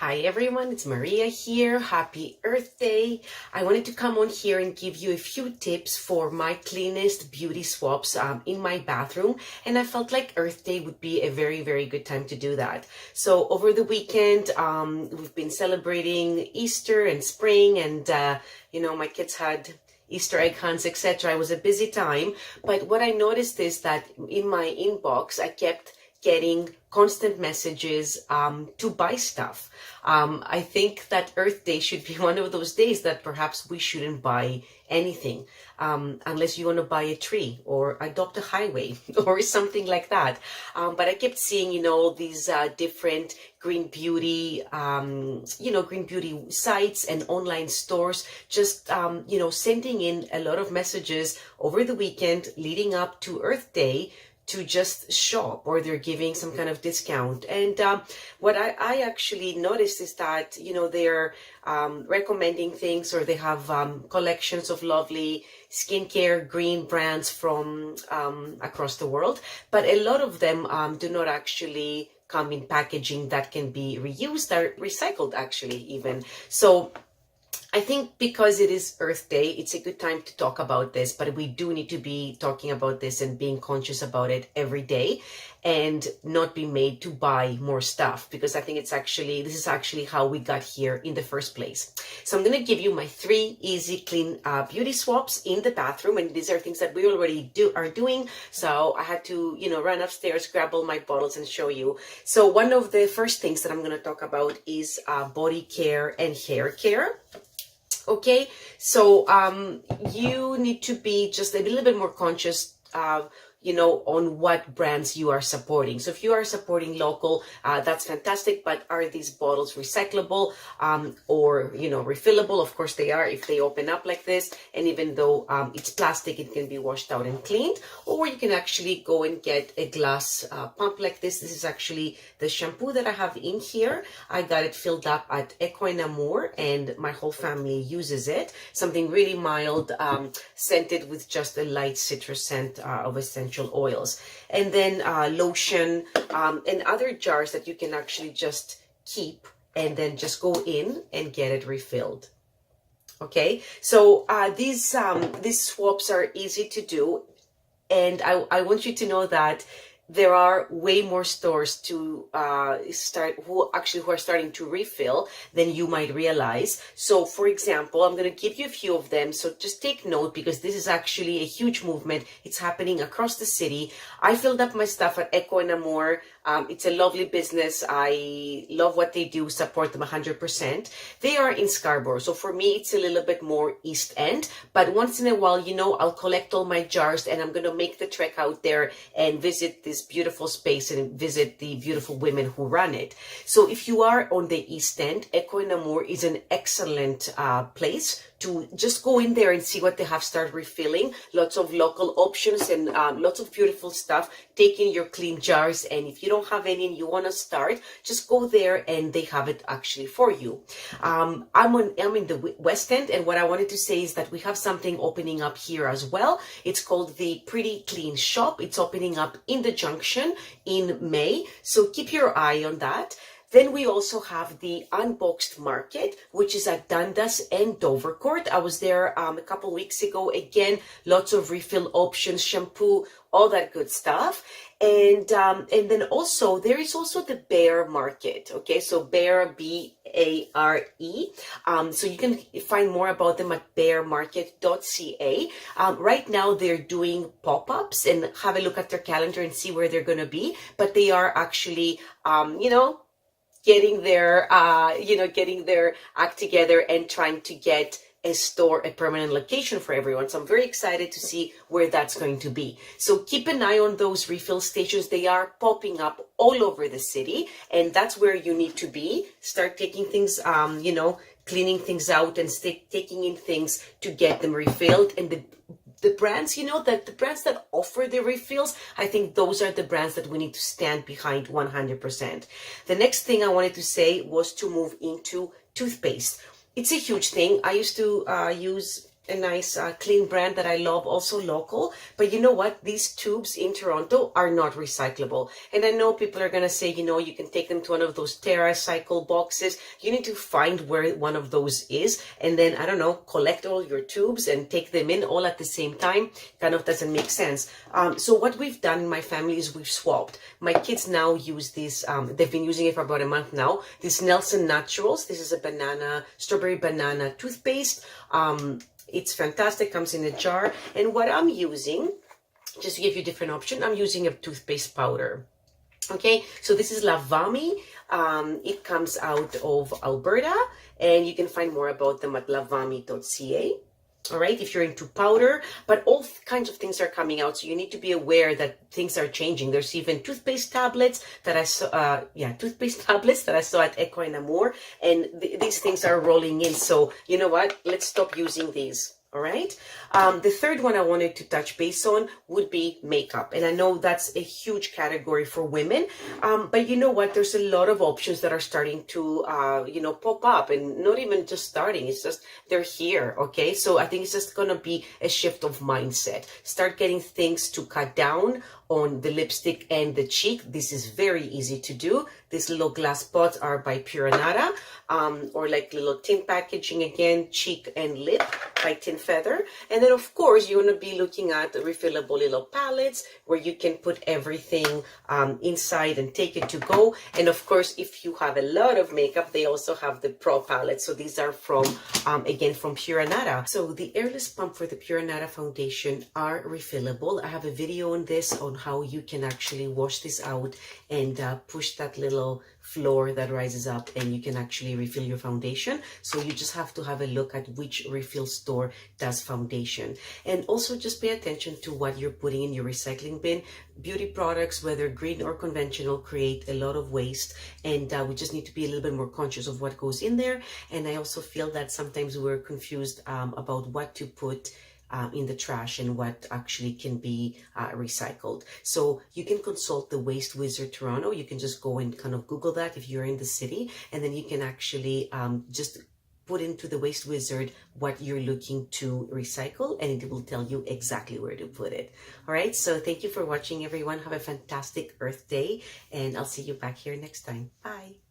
Hi everyone, it's Maria here. Happy Earth Day. I wanted to come on here and give you a few tips for my cleanest beauty swaps in my bathroom, and I felt like Earth Day would be a very good time to do that. So over the weekend, we've been celebrating Easter and spring, and my kids had Easter egg hunts, etc. It was a busy time, but what I noticed is that in my inbox, I kept getting constant messages to buy stuff. I think that Earth Day should be one of those days that perhaps we shouldn't buy anything unless you want to buy a tree or adopt a highway or something like that. But I kept seeing, these different green beauty, green beauty sites and online stores just, sending in a lot of messages over the weekend leading up to Earth Day to just shop, or they're giving some kind of discount. And what I actually noticed is that, they're recommending things, or they have collections of lovely skincare green brands from across the world. But a lot of them do not actually come in packaging that can be reused or recycled, actually, even. So I think because it is Earth Day, it's a good time to talk about this, but we do need to be talking about this and being conscious about it every day and not be made to buy more stuff, because I think this is actually how we got here in the first place. So I'm going to give you my 3 easy, clean beauty swaps in the bathroom, and these are things that we already are doing. So I had to, run upstairs, grab all my bottles and show you. So one of the first things that I'm going to talk about is body care and hair care. Okay, so you need to be just a little bit more conscious on what brands you are supporting. So if you are supporting local, that's fantastic, but are these bottles recyclable or, refillable? Of course they are if they open up like this, and even though it's plastic, it can be washed out and cleaned. Or you can actually go and get a glass pump like this. This is actually the shampoo that I have in here. I got it filled up at Amour, and my whole family uses it. Something really mild, scented with just a light citrus scent of essential oils, and then lotion and other jars that you can actually just keep and then just go in and get it refilled. Okay, so these swaps are easy to do, and I want you to know that there are way more stores to who are starting to refill than you might realize. So for example, I'm going to give you a few of them. So just take note, because this is actually a huge movement. It's happening across the city. I filled up my stuff at Amour. It's a lovely business. I love what they do, support them 100%. They are in Scarborough. So for me, it's a little bit more East End, but once in a while, I'll collect all my jars, and I'm going to make the trek out there and visit this beautiful space and visit the beautiful women who run it. So if you are on the East End, Amour is an excellent place to just go in there and see what they have, start refilling. Lots of local options and lots of beautiful stuff. Take in your clean jars, and if you don't have any and you want to start, just go there and they have it actually for you. I'm in the West End, and what I wanted to say is that we have something opening up here as well. It's called the Pretty Clean Shop. It's opening up in the Junction in May, so keep your eye on that. Then we also have the Unboxed Market, which is at Dundas and Dovercourt. I was there a couple weeks ago. Again, lots of refill options, shampoo, all that good stuff. And then also, there is also the Bear Market. Okay, so Bear, B-A-R-E. So you can find more about them at bearmarket.ca. Right now, they're doing pop-ups, and have a look at their calendar and see where they're going to be. But they are actually, getting their act together and trying to get a store, a permanent location for everyone. So I'm very excited to see where that's going to be. So keep an eye on those refill stations. They are popping up all over the city, and that's where you need to be. Start taking things, cleaning things out and taking in things to get them refilled. And the brands, the brands that offer the refills, I think those are the brands that we need to stand behind 100%. The next thing I wanted to say was to move into toothpaste. It's a huge thing. I used to use a nice clean brand that I love, also local. But you know what? These tubes in Toronto are not recyclable. And I know people are going to say, you know, you can take them to one of those TerraCycle boxes. You need to find where one of those is. And then, I don't know, collect all your tubes and take them in all at the same time. Kind of doesn't make sense. So what we've done in my family is we've swapped. My kids now use this. They've been using it for about a month now. This Nelson Naturals. This is a strawberry banana toothpaste. It's fantastic, comes in a jar. And what I'm using, just to give you a different option, I'm using a toothpaste powder. Okay, so this is Lavami. It comes out of Alberta, and you can find more about them at lavami.ca. All right, if you're into powder, but all kinds of things are coming out, so you need to be aware that things are changing. There's even toothpaste tablets that I saw, toothpaste tablets that I saw at Eco and Amour, and these things are rolling in. So you know what? Let's stop using these. All right. The third one I wanted to touch base on would be makeup. And I know that's a huge category for women. But you know what? There's a lot of options that are starting to, pop up, and not even just starting. It's just they're here. Okay. So I think it's just going to be a shift of mindset. Start getting things to cut down on the lipstick and the cheek. This is very easy to do. These little glass pots are by Puranata, or like little tin packaging again, cheek and lip by Tin Feather. And then of course you're going to be looking at refillable little palettes where you can put everything inside and take it to go. And of course, if you have a lot of makeup, they also have the Pro palettes. So these are from, again, from Puranata. So the airless pump for the Puranata foundation are refillable. I have a video on this, on how you can actually wash this out and push that little floor that rises up, and you can actually refill your foundation. So you just have to have a look at which refill store does foundation. And also just pay attention to what you're putting in your recycling bin. Beauty products, whether green or conventional, create a lot of waste, and we just need to be a little bit more conscious of what goes in there. And I also feel that sometimes we're confused about what to put in the trash and what actually can be recycled. So you can consult the Waste Wizard Toronto. You can just go and kind of Google that if you're in the city, and then you can actually just put into the Waste Wizard what you're looking to recycle, and it will tell you exactly where to put it. All right, so thank you for watching, everyone. Have a fantastic Earth Day, and I'll see you back here next time. Bye.